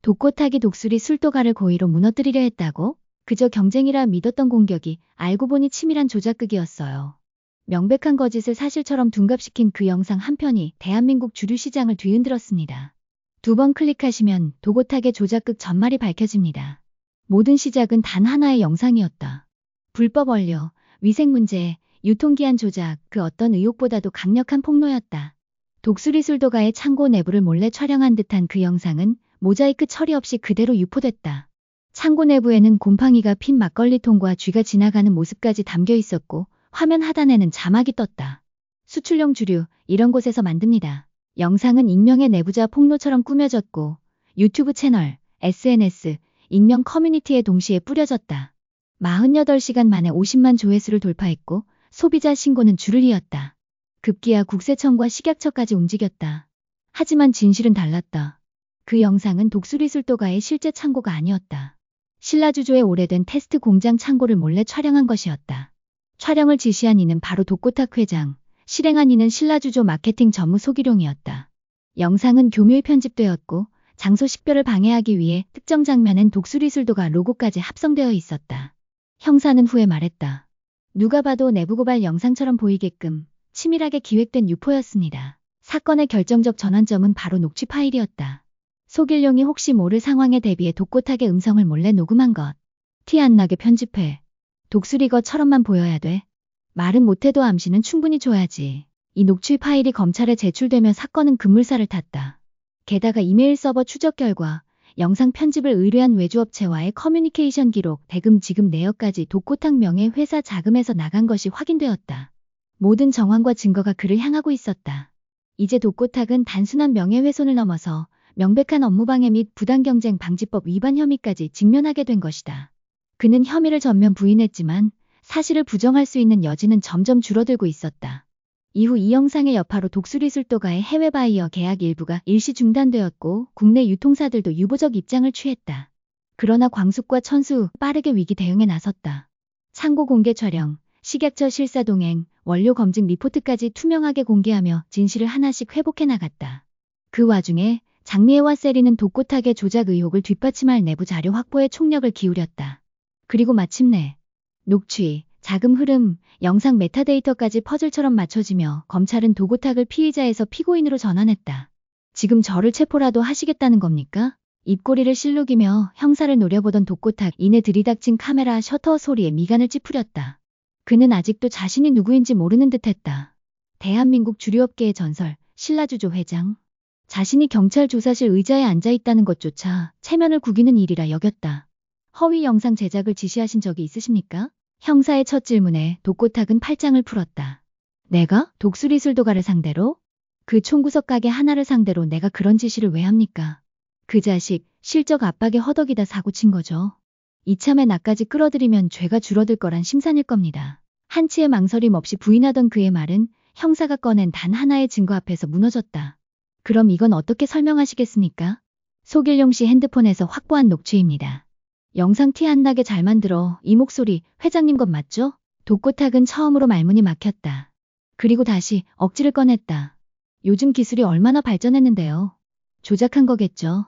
독고타기 독수리 술도가를 고의로 무너뜨리려 했다고? 그저 경쟁이라 믿었던 공격이 알고 보니 치밀한 조작극이었어요. 명백한 거짓을 사실처럼 둔갑시킨 그 영상 한 편이 대한민국 주류 시장을 뒤흔들었습니다. 2번 클릭하시면 독고타기 조작극 전말이 밝혀집니다. 모든 시작은 단 하나의 영상이었다. 불법 원료, 위생 문제, 유통기한 조작, 그 어떤 의혹보다도 강력한 폭로였다. 독수리 술도가의 창고 내부를 몰래 촬영한 듯한 그 영상은 모자이크 처리 없이 그대로 유포됐다. 창고 내부에는 곰팡이가 핀 막걸리통과 쥐가 지나가는 모습까지 담겨 있었고 화면 하단에는 자막이 떴다. 수출용 주류, 이런 곳에서 만듭니다. 영상은 익명의 내부자 폭로처럼 꾸며졌고 유튜브 채널, SNS, 익명 커뮤니티에 동시에 뿌려졌다. 48시간 만에 50만 조회수를 돌파했고 소비자 신고는 줄을 이었다. 급기야 국세청과 식약처까지 움직였다. 하지만 진실은 달랐다. 그 영상은 독수리 술도가의 실제 창고가 아니었다. 신라주조의 오래된 테스트 공장 창고를 몰래 촬영한 것이었다. 촬영을 지시한 이는 바로 독고탁 회장, 실행한 이는 신라주조 마케팅 전무 소기룡이었다. 영상은 교묘히 편집되었고 장소 식별을 방해하기 위해 특정 장면엔 독수리 술도가 로고까지 합성되어 있었다. 형사는 후에 말했다. 누가 봐도 내부 고발 영상처럼 보이게끔 치밀하게 기획된 유포였습니다. 사건의 결정적 전환점은 바로 녹취 파일이었다. 소길룡이 혹시 모를 상황에 대비해 독고탁의 음성을 몰래 녹음한 것. 티 안 나게 편집해. 독수리 것처럼만 보여야 돼. 말은 못해도 암시는 충분히 줘야지. 이 녹취 파일이 검찰에 제출되며 사건은 급물살을 탔다. 게다가 이메일 서버 추적 결과 영상 편집을 의뢰한 외주업체와의 커뮤니케이션 기록, 대금 지급 내역까지 독고탁 명의 회사 자금에서 나간 것이 확인되었다. 모든 정황과 증거가 그를 향하고 있었다. 이제 독고탁은 단순한 명예훼손을 넘어서 명백한 업무방해 및 부당경쟁 방지법 위반 혐의까지 직면하게 된 것이다. 그는 혐의를 전면 부인했지만 사실을 부정할 수 있는 여지는 점점 줄어들고 있었다. 이후 이 영상의 여파로 독수리 술도가의 해외 바이어 계약 일부가 일시 중단되었고 국내 유통사들도 유보적 입장을 취했다. 그러나 광숙과 천수 빠르게 위기 대응에 나섰다. 창고 공개 촬영, 식약처 실사 동행, 원료 검증 리포트까지 투명하게 공개하며 진실을 하나씩 회복해 나갔다. 그 와중에 장미애와 세리는 독고탁의 조작 의혹을 뒷받침할 내부 자료 확보에 총력을 기울였다. 그리고 마침내 녹취, 자금 흐름, 영상 메타데이터까지 퍼즐처럼 맞춰지며 검찰은 독고탁을 피의자에서 피고인으로 전환했다. 지금 저를 체포라도 하시겠다는 겁니까? 입꼬리를 실룩이며 형사를 노려보던 독고탁, 이내 들이닥친 카메라 셔터 소리에 미간을 찌푸렸다. 그는 아직도 자신이 누구인지 모르는 듯했다. 대한민국 주류업계의 전설, 신라주조 회장. 자신이 경찰 조사실 의자에 앉아있다는 것조차 체면을 구기는 일이라 여겼다. 허위 영상 제작을 지시하신 적이 있으십니까? 형사의 첫 질문에 독고탁은 팔짱을 풀었다. 내가? 독수리 술도가를 상대로? 그 총구석 가게 하나를 상대로 내가 그런 지시를 왜 합니까? 그 자식, 실적 압박에 허덕이다 사고친 거죠. 이참에 나까지 끌어들이면 죄가 줄어들 거란 심산일 겁니다. 한치의 망설임 없이 부인하던 그의 말은 형사가 꺼낸 단 하나의 증거 앞에서 무너졌다. 그럼 이건 어떻게 설명하시겠습니까? 소길룡 씨 핸드폰에서 확보한 녹취입니다. 영상 티 안 나게 잘 만들어. 이 목소리 회장님 것 맞죠? 독고탁은 처음으로 말문이 막혔다. 그리고 다시 억지를 꺼냈다. 요즘 기술이 얼마나 발전했는데요. 조작한 거겠죠.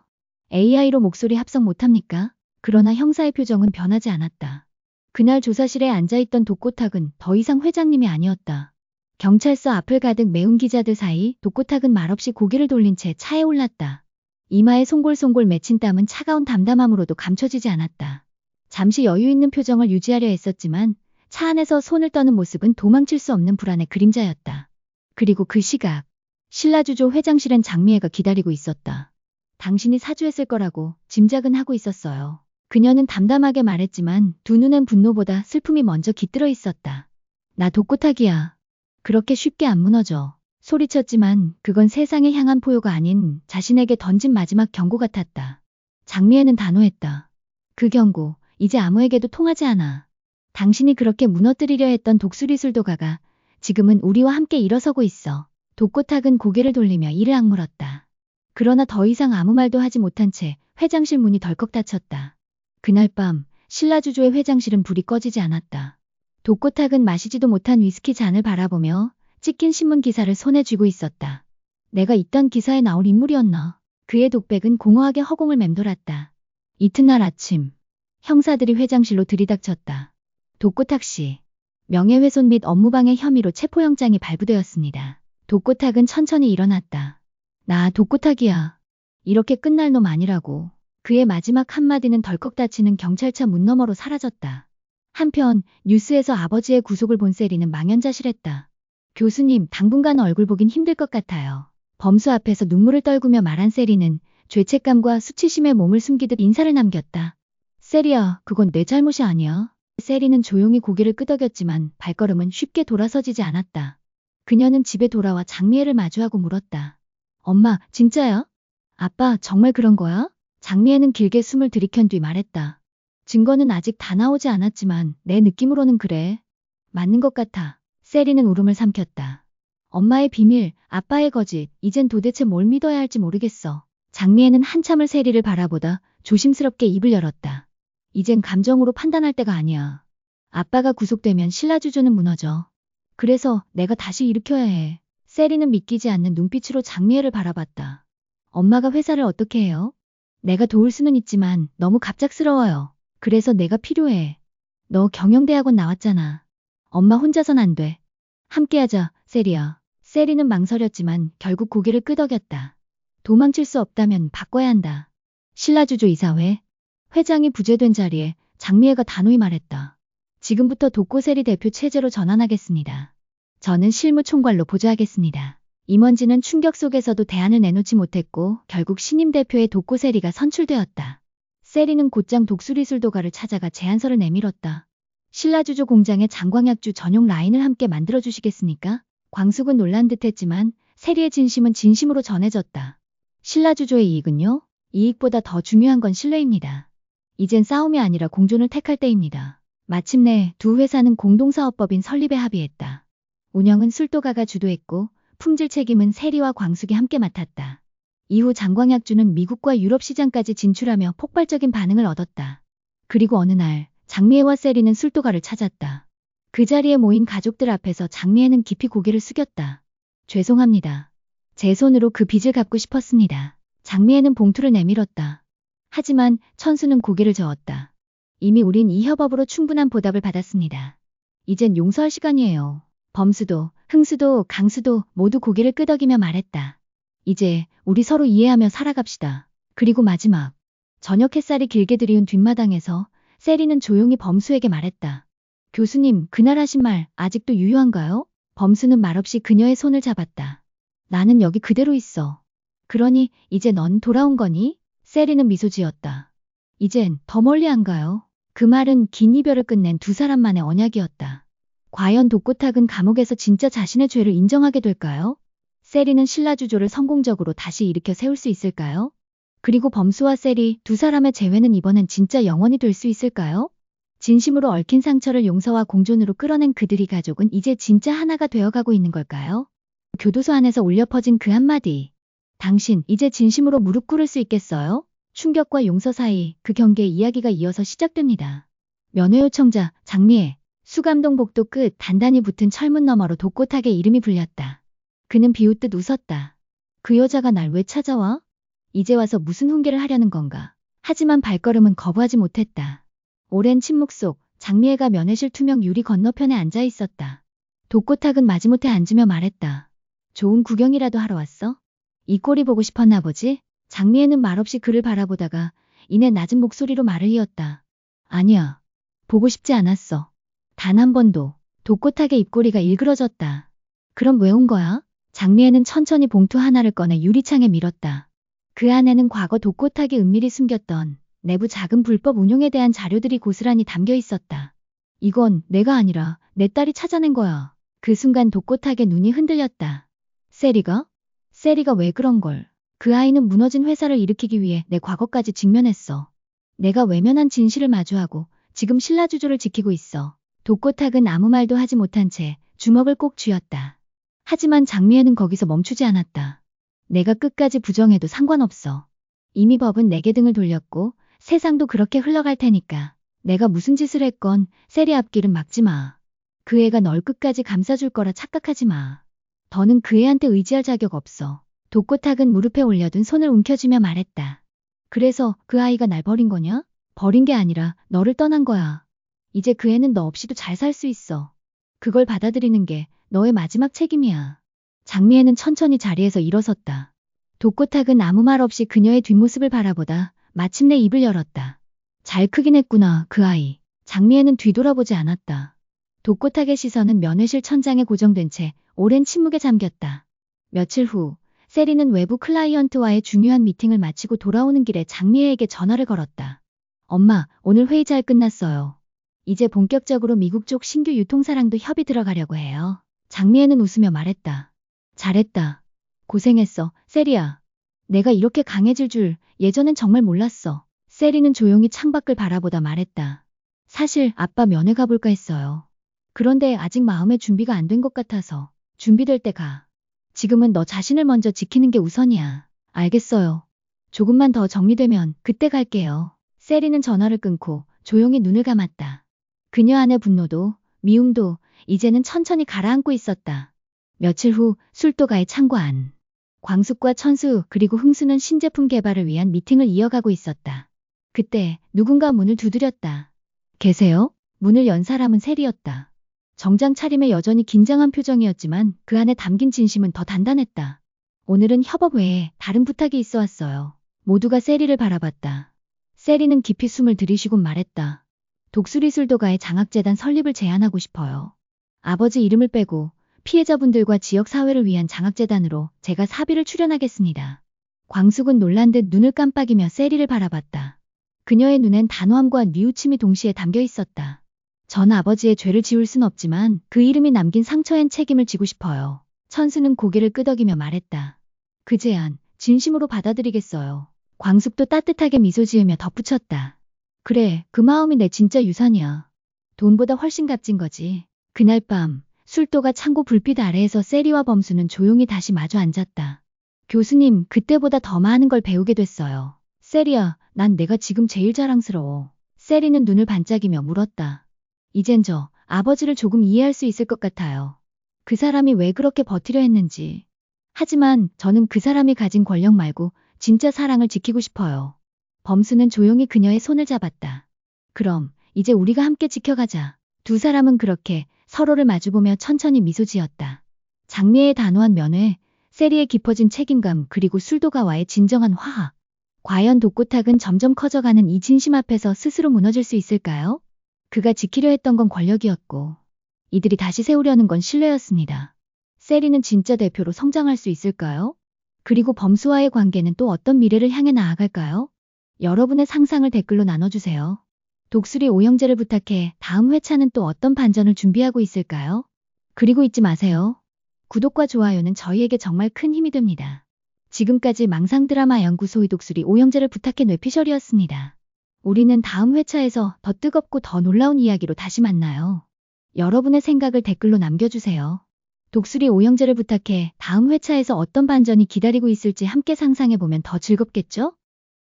AI로 목소리 합성 못합니까? 그러나 형사의 표정은 변하지 않았다. 그날 조사실에 앉아있던 독고탁은 더 이상 회장님이 아니었다. 경찰서 앞을 가득 메운 기자들 사이 독고탁은 말없이 고개를 돌린 채 차에 올랐다. 이마에 송골송골 맺힌 땀은 차가운 담담함으로도 감춰지지 않았다. 잠시 여유 있는 표정을 유지하려 했었지만 차 안에서 손을 떠는 모습은 도망칠 수 없는 불안의 그림자였다. 그리고 그 시각, 신라주조 회장실엔 장미애가 기다리고 있었다. 당신이 사주했을 거라고 짐작은 하고 있었어요. 그녀는 담담하게 말했지만 두 눈엔 분노보다 슬픔이 먼저 깃들어 있었다. 나 독고탁이야. 그렇게 쉽게 안 무너져. 소리쳤지만 그건 세상에 향한 포효가 아닌 자신에게 던진 마지막 경고 같았다. 장미애는 단호했다. 그 경고, 이제 아무에게도 통하지 않아. 당신이 그렇게 무너뜨리려 했던 독수리 술도가가 지금은 우리와 함께 일어서고 있어. 독고탁은 고개를 돌리며 이를 악물었다. 그러나 더 이상 아무 말도 하지 못한 채 회장실 문이 덜컥 닫혔다. 그날 밤 신라주조의 회장실은 불이 꺼지지 않았다. 독고탁은 마시지도 못한 위스키 잔을 바라보며 찍힌 신문 기사를 손에 쥐고 있었다. 내가 이딴 기사에 나올 인물이었나? 그의 독백은 공허하게 허공을 맴돌았다. 이튿날 아침, 형사들이 회장실로 들이닥쳤다. 독고탁 씨, 명예훼손 및 업무방해 혐의로 체포영장이 발부되었습니다. 독고탁은 천천히 일어났다. 나 독고탁이야. 이렇게 끝날 놈 아니라고. 그의 마지막 한마디는 덜컥 닫히는 경찰차 문 너머로 사라졌다. 한편 뉴스에서 아버지의 구속을 본 세리는 망연자실했다. 교수님, 당분간 얼굴 보긴 힘들 것 같아요. 범수 앞에서 눈물을 떨구며 말한 세리는 죄책감과 수치심에 몸을 숨기듯 인사를 남겼다. 세리야, 그건 내 잘못이 아니야. 세리는 조용히 고개를 끄덕였지만 발걸음은 쉽게 돌아서지지 않았다. 그녀는 집에 돌아와 장미애를 마주하고 물었다. 엄마, 진짜야? 아빠, 정말 그런 거야? 장미애는 길게 숨을 들이켠 뒤 말했다. 증거는 아직 다 나오지 않았지만 내 느낌으로는 그래. 맞는 것 같아. 세리는 울음을 삼켰다. 엄마의 비밀, 아빠의 거짓, 이젠 도대체 뭘 믿어야 할지 모르겠어. 장미애는 한참을 세리를 바라보다 조심스럽게 입을 열었다. 이젠 감정으로 판단할 때가 아니야. 아빠가 구속되면 신라주조는 무너져. 그래서 내가 다시 일으켜야 해. 세리는 믿기지 않는 눈빛으로 장미애를 바라봤다. 엄마가 회사를 어떻게 해요? 내가 도울 수는 있지만 너무 갑작스러워요. 그래서 내가 필요해. 너 경영대학원 나왔잖아. 엄마 혼자선 안 돼. 함께하자, 세리야. 세리는 망설였지만 결국 고개를 끄덕였다. 도망칠 수 없다면 바꿔야 한다. 신라주조 이사회. 회장이 부재된 자리에 장미애가 단호히 말했다. 지금부터 독고세리 대표 체제로 전환하겠습니다. 저는 실무총괄로 보좌하겠습니다. 임원진은 충격 속에서도 대안을 내놓지 못했고 결국 신임 대표의 독고세리가 선출되었다. 세리는 곧장 독수리술도가를 찾아가 제안서를 내밀었다. 신라주조 공장에 장광약주 전용 라인을 함께 만들어주시겠습니까? 광숙은 놀란 듯했지만 세리의 진심은 진심으로 전해졌다. 신라주조의 이익은요? 이익보다 더 중요한 건 신뢰입니다. 이젠 싸움이 아니라 공존을 택할 때입니다. 마침내 두 회사는 공동사업법인 설립에 합의했다. 운영은 술도가가 주도했고 품질 책임은 세리와 광숙이 함께 맡았다. 이후 장광약주는 미국과 유럽 시장까지 진출하며 폭발적인 반응을 얻었다. 그리고 어느 날 장미애와 세리는 술도가를 찾았다. 그 자리에 모인 가족들 앞에서 장미애는 깊이 고개를 숙였다. 죄송합니다. 제 손으로 그 빚을 갚고 싶었습니다. 장미애는 봉투를 내밀었다. 하지만 천수는 고개를 저었다. 이미 우린 이 협업으로 충분한 보답을 받았습니다. 이젠 용서할 시간이에요. 범수도, 흥수도, 강수도 모두 고개를 끄덕이며 말했다. 이제 우리 서로 이해하며 살아갑시다. 그리고 마지막. 저녁 햇살이 길게 들이운 뒷마당에서 세리는 조용히 범수에게 말했다. 교수님, 그날 하신 말 아직도 유효한가요? 범수는 말없이 그녀의 손을 잡았다. 나는 여기 그대로 있어. 그러니 이제 넌 돌아온 거니? 세리는 미소 지었다. 이젠 더 멀리 안 가요. 그 말은 긴 이별을 끝낸 두 사람만의 언약이었다. 과연 독고탁은 감옥에서 진짜 자신의 죄를 인정하게 될까요? 세리는 신라주조를 성공적으로 다시 일으켜 세울 수 있을까요? 그리고 범수와 세리 두 사람의 재회는 이번엔 진짜 영원이 될 수 있을까요? 진심으로 얽힌 상처를 용서와 공존으로 끌어낸 그들이 가족은 이제 진짜 하나가 되어가고 있는 걸까요? 교도소 안에서 울려 퍼진 그 한마디. 당신 이제 진심으로 무릎 꿇을 수 있겠어요? 충격과 용서 사이 그 경계의 이야기가 이어서 시작됩니다. 면회 요청자 장미애. 수감동 복도 끝 단단히 붙은 철문 너머로 독고탁의 이름이 불렸다. 그는 비웃듯 웃었다. 그 여자가 날 왜 찾아와? 이제 와서 무슨 훈계를 하려는 건가? 하지만 발걸음은 거부하지 못했다. 오랜 침묵 속 장미애가 면회실 투명 유리 건너편에 앉아 있었다. 독고탁은 마지못해 앉으며 말했다. 좋은 구경이라도 하러 왔어? 이 꼴이 보고 싶었나 보지? 장미애는 말없이 그를 바라보다가 이내 낮은 목소리로 말을 이었다. 아니야. 보고 싶지 않았어. 단 한 번도. 독고탁의 입꼬리가 일그러졌다. 그럼 왜 온 거야? 장미애는 천천히 봉투 하나를 꺼내 유리창에 밀었다. 그 안에는 과거 독고탁이 은밀히 숨겼던 내부 작은 불법 운용에 대한 자료들이 고스란히 담겨 있었다. 이건 내가 아니라 내 딸이 찾아낸 거야. 그 순간 독고탁의 눈이 흔들렸다. 세리가? 세리가 왜 그런 걸? 그 아이는 무너진 회사를 일으키기 위해 내 과거까지 직면했어. 내가 외면한 진실을 마주하고 지금 신라주조를 지키고 있어. 독고탁은 아무 말도 하지 못한 채 주먹을 꼭 쥐었다. 하지만 장미애는 거기서 멈추지 않았다. 내가 끝까지 부정해도 상관없어. 이미 법은 내게 등을 돌렸고 세상도 그렇게 흘러갈 테니까. 내가 무슨 짓을 했건 세리 앞길은 막지 마. 그 애가 널 끝까지 감싸줄 거라 착각하지 마. 더는 그 애한테 의지할 자격 없어. 독고탁은 무릎에 올려둔 손을 움켜쥐며 말했다. 그래서 그 아이가 날 버린 거냐? 버린 게 아니라 너를 떠난 거야. 이제 그 애는 너 없이도 잘 살 수 있어. 그걸 받아들이는 게 너의 마지막 책임이야. 장미애는 천천히 자리에서 일어섰다. 독고탁은 아무 말 없이 그녀의 뒷모습을 바라보다 마침내 입을 열었다. 잘 크긴 했구나, 그 아이. 장미애는 뒤돌아보지 않았다. 독고탁의 시선은 면회실 천장에 고정된 채 오랜 침묵에 잠겼다. 며칠 후, 세리는 외부 클라이언트와의 중요한 미팅을 마치고 돌아오는 길에 장미애에게 전화를 걸었다. 엄마, 오늘 회의 잘 끝났어요. 이제 본격적으로 미국 쪽 신규 유통사랑도 협의 들어가려고 해요. 장미애는 웃으며 말했다. 잘했다. 고생했어, 세리야. 내가 이렇게 강해질 줄 예전엔 정말 몰랐어. 세리는 조용히 창밖을 바라보다 말했다. 사실 아빠 면회 가볼까 했어요. 그런데 아직 마음의 준비가 안 된 것 같아서. 준비될 때 가. 지금은 너 자신을 먼저 지키는 게 우선이야. 알겠어요. 조금만 더 정리되면 그때 갈게요. 세리는 전화를 끊고 조용히 눈을 감았다. 그녀 안의 분노도 미움도 이제는 천천히 가라앉고 있었다. 며칠 후 술도가의 창고 안. 광숙과 천수 그리고 흥수는 신제품 개발을 위한 미팅을 이어가고 있었다. 그때 누군가 문을 두드렸다. 계세요? 문을 연 사람은 세리였다. 정장 차림에 여전히 긴장한 표정이었지만 그 안에 담긴 진심은 더 단단했다. 오늘은 협업 외에 다른 부탁이 있어 왔어요. 모두가 세리를 바라봤다. 세리는 깊이 숨을 들이쉬곤 말했다. 독수리술도가의 장학재단 설립을 제안하고 싶어요. 아버지 이름을 빼고 피해자분들과 지역사회를 위한 장학재단으로 제가 사비를 출연하겠습니다. 광숙은 놀란 듯 눈을 깜빡이며 세리를 바라봤다. 그녀의 눈엔 단호함과 뉘우침이 동시에 담겨 있었다. 전 아버지의 죄를 지울 순 없지만 그 이름이 남긴 상처엔 책임을 지고 싶어요. 천수는 고개를 끄덕이며 말했다. 그 제안 진심으로 받아들이겠어요. 광숙도 따뜻하게 미소 지으며 덧붙였다. 그래, 그 마음이 내 진짜 유산이야. 돈보다 훨씬 값진 거지. 그날 밤 술도가 창고 불빛 아래에서 세리와 범수는 조용히 다시 마주 앉았다. 교수님, 그때보다 더 많은 걸 배우게 됐어요. 세리야, 난 내가 지금 제일 자랑스러워. 세리는 눈을 반짝이며 물었다. 이젠 저 아버지를 조금 이해할 수 있을 것 같아요. 그 사람이 왜 그렇게 버티려 했는지. 하지만 저는 그 사람이 가진 권력 말고 진짜 사랑을 지키고 싶어요. 범수는 조용히 그녀의 손을 잡았다. 그럼 이제 우리가 함께 지켜가자. 두 사람은 그렇게 서로를 마주보며 천천히 미소 지었다. 장미의 단호한 면회, 세리의 깊어진 책임감 그리고 술도가와의 진정한 화합. 과연 독고탁은 점점 커져가는 이 진심 앞에서 스스로 무너질 수 있을까요? 그가 지키려 했던 건 권력이었고 이들이 다시 세우려는 건 신뢰였습니다. 세리는 진짜 대표로 성장할 수 있을까요? 그리고 범수와의 관계는 또 어떤 미래를 향해 나아갈까요? 여러분의 상상을 댓글로 나눠주세요. 독수리 오형제를 부탁해 다음 회차는 또 어떤 반전을 준비하고 있을까요? 그리고 잊지 마세요. 구독과 좋아요는 저희에게 정말 큰 힘이 됩니다. 지금까지 망상드라마 연구소의 독수리 오형제를 부탁해 뇌피셜이었습니다. 우리는 다음 회차에서 더 뜨겁고 더 놀라운 이야기로 다시 만나요. 여러분의 생각을 댓글로 남겨주세요. 독수리 오형제를 부탁해 다음 회차에서 어떤 반전이 기다리고 있을지 함께 상상해보면 더 즐겁겠죠?